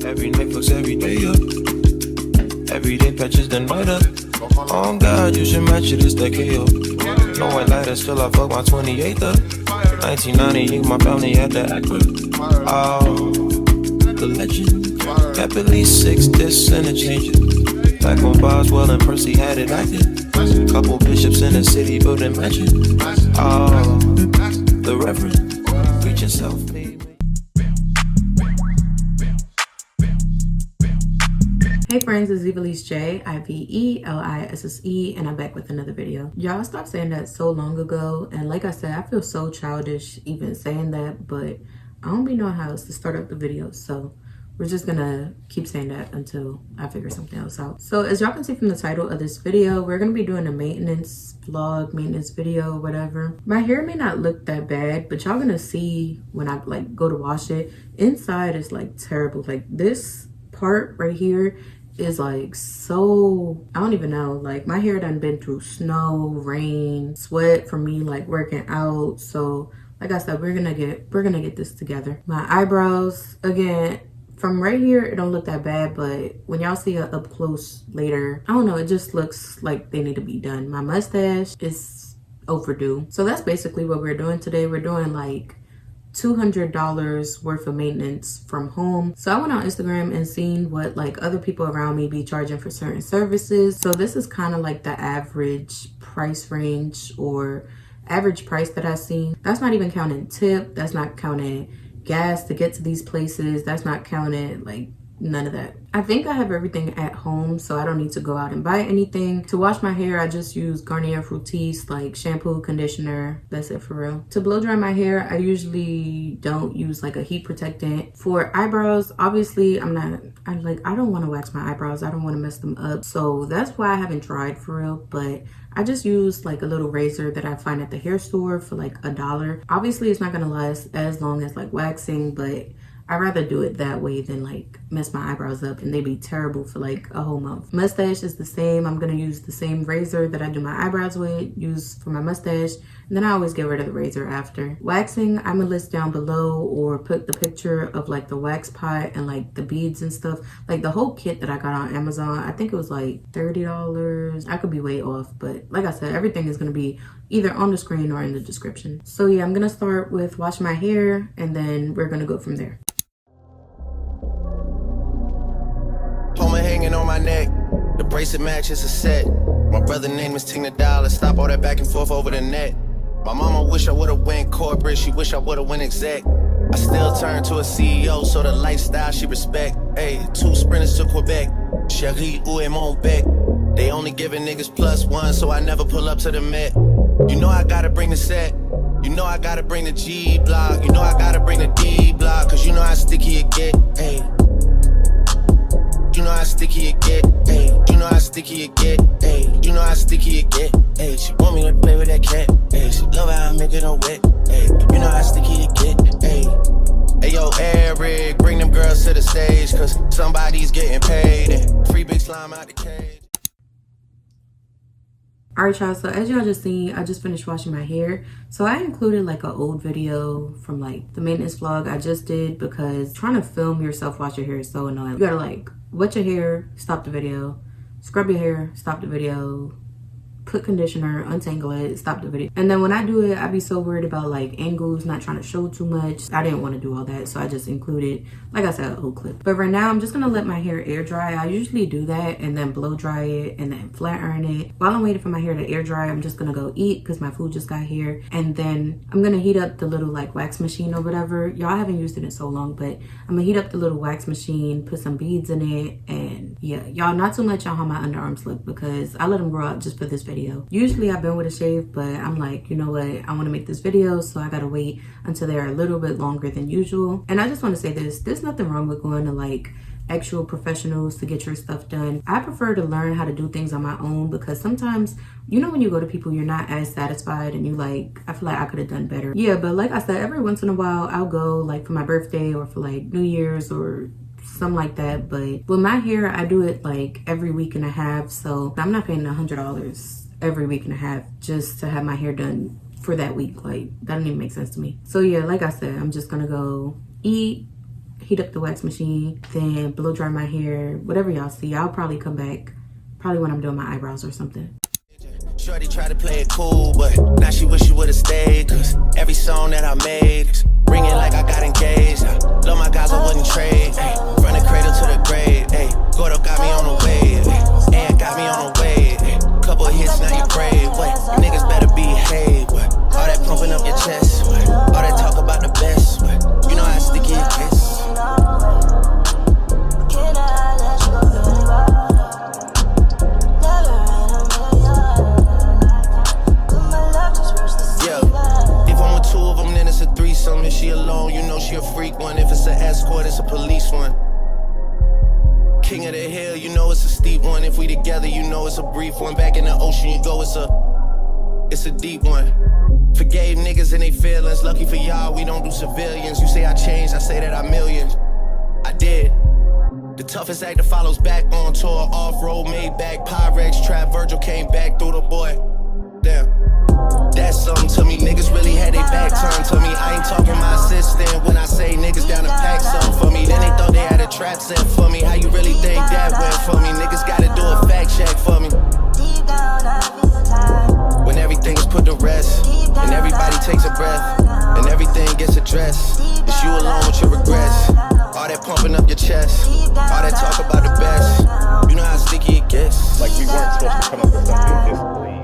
Every night fucks every day up. Everyday patches the night up. Oh God, you should match it, it's that KO. No white lighters till I fuck my 28th up. 1998, my family had the actor. Oh, the legend. Kept at least 6 discs and a changes. Back when Boswell and Percy had it acted. Couple bishops in the city building mansion. Oh, the Reverend, preaching self-made. Hey friends, it's Ivelisse J, Ivelisse, and I'm back with another video. Y'all stopped saying that so long ago, and like I said, I feel so childish even saying that, but I don't be knowing how else to start up the video, so we're just gonna keep saying that until I figure something else out. So as y'all can see from the title of this video, we're gonna be doing a maintenance vlog, maintenance video, whatever. My hair may not look that bad, but y'all gonna see when I like go to wash it. Inside is like terrible. Like this part right here is like so, I don't even know, like my hair done been through snow, rain, sweat from me like working out. So like I said, we're gonna get this together. My eyebrows, again, from right here it don't look that bad, but when y'all see it up close later, I don't know, it just looks like they need to be done. My mustache is overdue. So that's basically what we're doing today. We're doing like $200 worth of maintenance from home. So I went on Instagram and seen what like other people around me be charging for certain services. So this is kind of like the average price range or average price that I've seen. That's not even counting tip. That's not counting gas to get to these places. That's not counting like none of that. I think I have everything at home, so I don't need to go out and buy anything. To wash my hair, I just use Garnier Fructis, like shampoo, conditioner. That's it for real. To blow dry my hair, I usually don't use like a heat protectant. For eyebrows, obviously I don't want to wax my eyebrows. I don't want to mess them up. So that's why I haven't tried for real, but I just use like a little razor that I find at the hair store for like $1. Obviously it's not gonna last as long as like waxing, but I'd rather do it that way than like mess my eyebrows up and they be terrible for like a whole month. Mustache is the same. I'm gonna use the same razor that I do my eyebrows with, use for my mustache, and then I always get rid of the razor after. Waxing, I'm gonna list down below or put the picture of like the wax pot and like the beads and stuff. Like the whole kit that I got on Amazon, I think it was like $30. I could be way off, but like I said, everything is gonna be either on the screen or in the description. So yeah, I'm gonna start with washing my hair and then we're gonna go from there. Homer hanging on my neck, the bracelet match is a set. My brother name is Tina Dollar, stop all that back and forth over the net. My mama wish I would've went corporate, she wish I would've went exec. I still turn to a CEO, so the lifestyle she respect. Hey, 2 sprinters to Quebec, Cherie, où est mon bec? They only giving niggas +1, so I never pull up to the Met. You know I gotta bring the set, you know I gotta bring the G block, you know I gotta bring the D block, cause you know how sticky it get, hey. You know how sticky it get, ayy. You know how sticky it get, ayy. You know how sticky it get, ayy. She want me to play with that cat, ayy. She love how I make it on wet, ayy. You know how sticky it get, ayy. Hey yo, Eric, bring them girls to the stage, cause somebody's getting paid and free big slime out the cage. Alright y'all, so as y'all just seen, I just finished washing my hair. So I included like an old video from like the maintenance vlog I just did because trying to film yourself wash your hair is so annoying. You gotta like wet your hair, stop the video, scrub your hair, stop the video, put conditioner, untangle it, stop the video. And then when I do it, I be so worried about like angles, not trying to show too much. I didn't want to do all that, so I just included, like I said, a whole clip. But right now, I'm just gonna let my hair air dry. I usually do that and then blow dry it and then flat iron it. While I'm waiting for my hair to air dry, I'm just gonna go eat because my food just got here. And then I'm gonna heat up the little like wax machine or whatever. Y'all haven't used it in so long, but I'm gonna heat up the little wax machine, put some beads in it, and yeah, y'all not too much on how my underarms look because I let them grow out just for this video. Usually I've been with a shave, but I'm like, you know what, I want to make this video, so I gotta wait until they're a little bit longer than usual. And I just want to say this, there's nothing wrong with going to like actual professionals to get your stuff done. I prefer to learn how to do things on my own because sometimes, you know, when you go to people, you're not as satisfied and you like, I feel like I could have done better. Yeah, but like I said, every once in a while I'll go like for my birthday or for like New Year's or something like that. But with my hair, I do it like every week and a half, so I'm not paying $100 every week and a half just to have my hair done for that week. Like, that doesn't even make sense to me. So yeah, like I said, I'm just gonna go eat, heat up the wax machine, then blow dry my hair, whatever y'all see. I'll probably come back probably when I'm doing my eyebrows or something. Shorty tried to play it cool, but now she wish she would've stayed. Cause every song that I made is ringing like I got engaged. I love my guys, I wouldn't trade. Ay, from the cradle to the grave. Ay, Gordo got me on the wave. Ay, and got me on the wave. Ay, couple hits, now you brave. What? You niggas better behave. What? All that pumping up your chest. What? All that talk about the best. What? You know how sticky it gets. If she alone, you know she a freak one. If it's an escort, it's a police one. King of the hill, you know it's a steep one. If we together, you know it's a brief one. Back in the ocean, you go, it's a deep one. Forgave niggas and they feelings. Lucky for y'all, we don't do civilians. You say I changed, I say that I millions. I did. The toughest actor follows back on tour. Off-road, made back, Pyrex, trap, Virgil came back through the boy. Damn. That's something to me, niggas really had their back turned to me. I ain't talking my assistant when I say niggas down to pack something for me. Then they thought they had a trap set for me. How you really think that went for me? Niggas gotta do a fact check for me. When everything's put to rest, and everybody takes a breath, and everything gets addressed, it's you alone with your regrets. All that pumping up your chest, all that talk about the best. You know how sticky it gets. Like we weren't supposed to come up with something this late.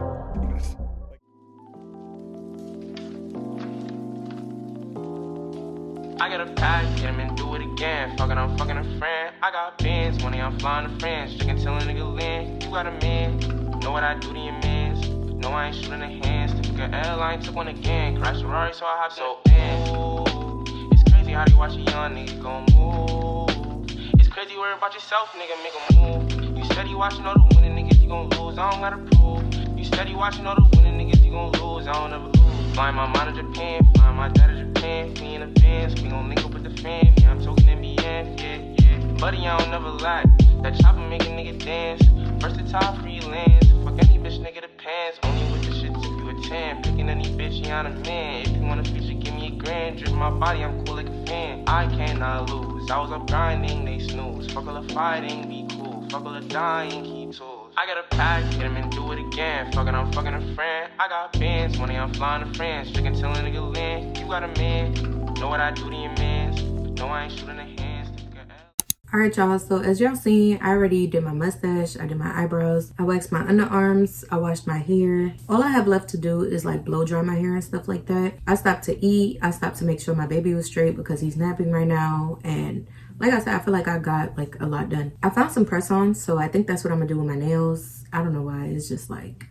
I got a pack, get him and do it again. Fucking, I'm fucking a friend. I got bands, money, I'm flying to friends. Chicken till a nigga land. You got a man, know what I do to your mans. No, I ain't shooting the hands. Took an airline, took one again. Crashed a Ferrari, so I have so in. It's crazy how you watch a young nigga gon' move. It's crazy worry about yourself, nigga, make a move. You steady watching all the winning niggas, you gon' lose. I don't gotta prove. You steady watching all the winning niggas, you gon' lose. I don't ever lose. Flying my mind to Japan, flying my dad to Japan. We in advance, we gon' link up with the fam. Yeah, I'm talking NBN, yeah. Buddy, I don't never lack. That chopper make a nigga dance. Versatile freelance. Fuck any bitch, nigga, the pants. Only with the shit if you a 10. Picking any bitch, you on a man. If you want a feature, give me a grand. Drip my body, I'm cool like a fan. I cannot lose. I was up grinding, they snooze. Fuck all the fighting, be cool. Fuck all the dying, keep tools. I got a pack, get him and do it again. Fucking, I'm fucking a friend. I got bands, money, I'm flying to friends. Chicken till a nigga land. You got a man, know what I do to your mans. No, I ain't shooting the hands. Alright y'all, so as y'all seen, I already did my mustache, I did my eyebrows, I waxed my underarms, I washed my hair. All I have left to do is like blow dry my hair and stuff like that. I stopped to eat, I stopped to make sure my baby was straight because he's napping right now, and like I said, I feel like I got like a lot done. I found some press-ons, so I think that's what I'm gonna do with my nails. I don't know why, it's just like,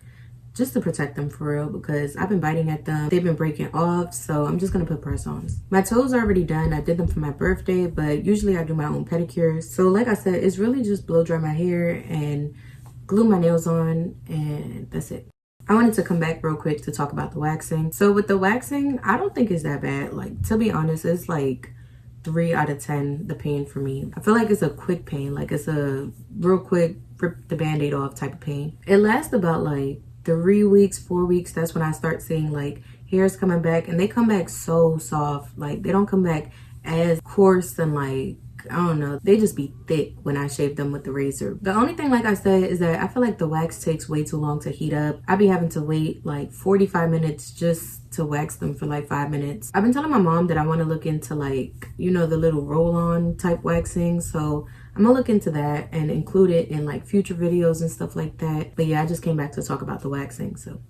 just to protect them for real, because I've been biting at them. They've been breaking off, so I'm just gonna put press-ons. My toes are already done. I did them for my birthday, but usually I do my own pedicures. So like I said, it's really just blow dry my hair and glue my nails on, and that's it. I wanted to come back real quick to talk about the waxing. So with the waxing, I don't think it's that bad. Like, to be honest, it's like 3 out of 10, the pain for me. I feel like it's a quick pain. Like, it's a real quick, rip the band-aid off type of pain. It lasts about like 3 weeks, 4 weeks. That's when I start seeing like hairs coming back, and they come back so soft. Like, they don't come back as coarse and like, I don't know, they just be thick when I shave them with the razor. The only thing, like I said, is that I feel like the wax takes way too long to heat up. I be having to wait like 45 minutes just to wax them for like 5 minutes. I've been telling my mom that I want to look into like, you know, the little roll-on type waxing, so I'm gonna look into that and include it in like future videos and stuff like that. But yeah, I just came back to talk about the waxing, so.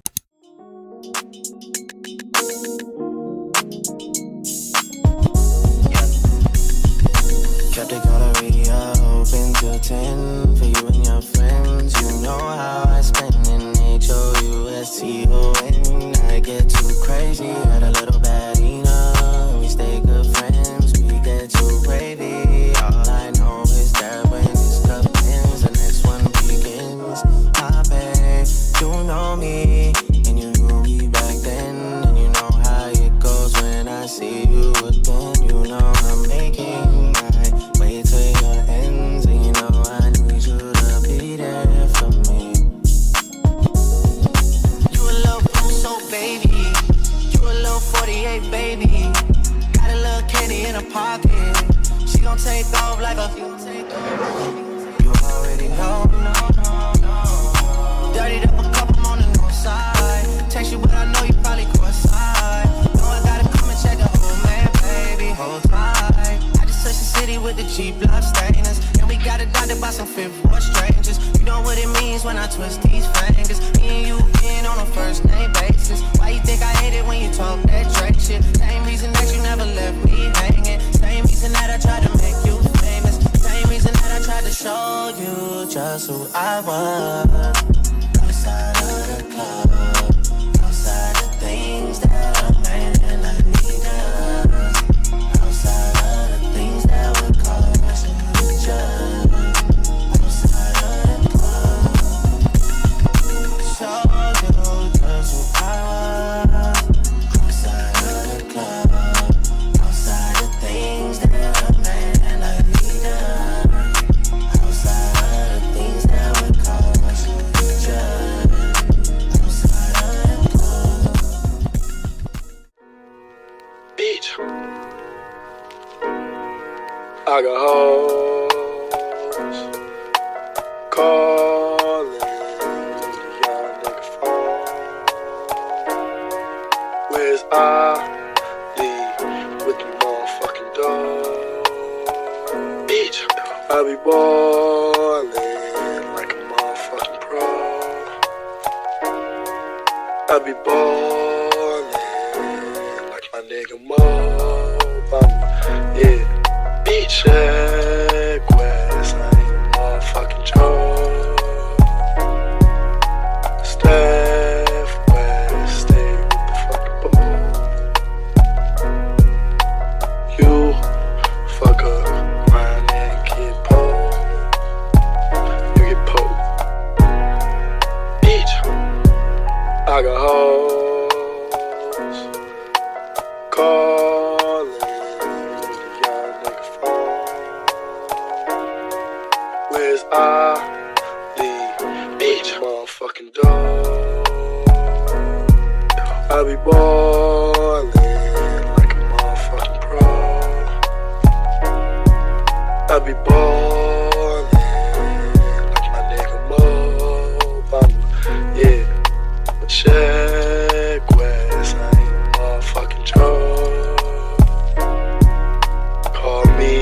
Kept it on the radio, open till 10 for you and your friends. You know how I spend in HOUSTON. I get too crazy, had a little baddie, we stay good friends, we get too wavy. All I know is that when this cup ends, the next one begins. I bet you know me, and you knew me back then, and you know how it goes when I see you again. You know I'm making my way to your ends, and you know I need you to be there for me. You a little so baby, you a little 48 baby, got a little kid You already know. Dirtied up a cup, I'm on the north side. Text you, but I know you probably cross-eyed. Know I gotta come and check the whole man, baby. Hold tight. I just touched the city with the G-block stainers. And we got adopted by some fifth-ward strangers. You know what it means when I twist these fingers. Me and you being on a first-name basis. Why you think I hate it when you talk that Drake shit? Same reason that you never left me hanging. Same reason that I tried to make you famous. Same reason that I tried to show you just who I was. Outside of the club, outside the things that a man needs, outside of the things that would cause a judge, outside of the club, show you just who I was. Outside of the club, outside the things that a man needs, outside of the things that would cause a judge. Bitch, I got hoes calling young nigga phone. Where's Ali with the motherfucking dog? Bitch, I be ballin' like a motherfucking pro. I be ballin' like my nigga Mo Bamba. Yeah, bitch, check West, I ain't a motherfucking joke. Steph West, stay with the fucking ball. You fuck up around and get poked. You get poked. Bitch, I got hoes calling young nigga phone. Where's Ali? Bitch, motherfucking dog. I be ballin' like a motherfucking pro. I be ballin' like my nigga Mo Bamba. Yeah, check West, I ain't a motherfucking joke. Call me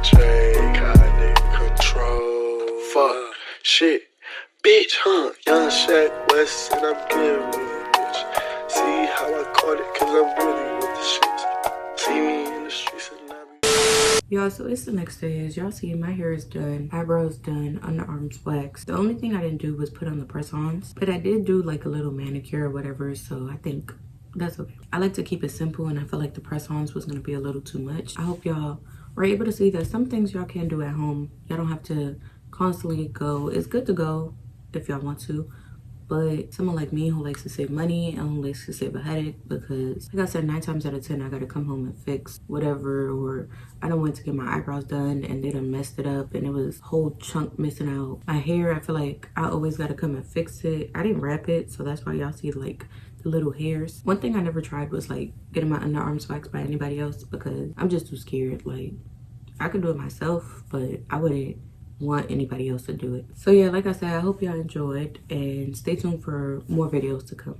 Drake, I need control. Fuck, shit, bitch, huh? Young Shaq West, and I'm getting with it, bitch. See how I caught it, cause I'm really with the shit. See me in the streets and I be... Y'all, so it's the next day. As y'all see, my hair is done, eyebrows done, underarms waxed. The only thing I didn't do was put on the press-ons, but I did do like a little manicure or whatever, so I think that's okay. I like to keep it simple, and I feel like the press-ons was gonna be a little too much. I hope y'all were able to see that some things y'all can do at home. Y'all don't have to constantly go. It's good to go if y'all want to, but someone like me who likes to save money and who likes to save a headache, because like I said, 9 times out of 10 I gotta come home and fix whatever, or I don't want to get my eyebrows done and they done messed it up and it was a whole chunk missing out. My hair, I feel like I always gotta come and fix it. I didn't wrap it, so that's why y'all see like the little hairs. One thing I never tried was like getting my underarms waxed by anybody else, because I'm just too scared. Like, I could do it myself, but I wouldn't want anybody else to do it. So yeah, like I said, I hope y'all enjoyed, and stay tuned for more videos to come.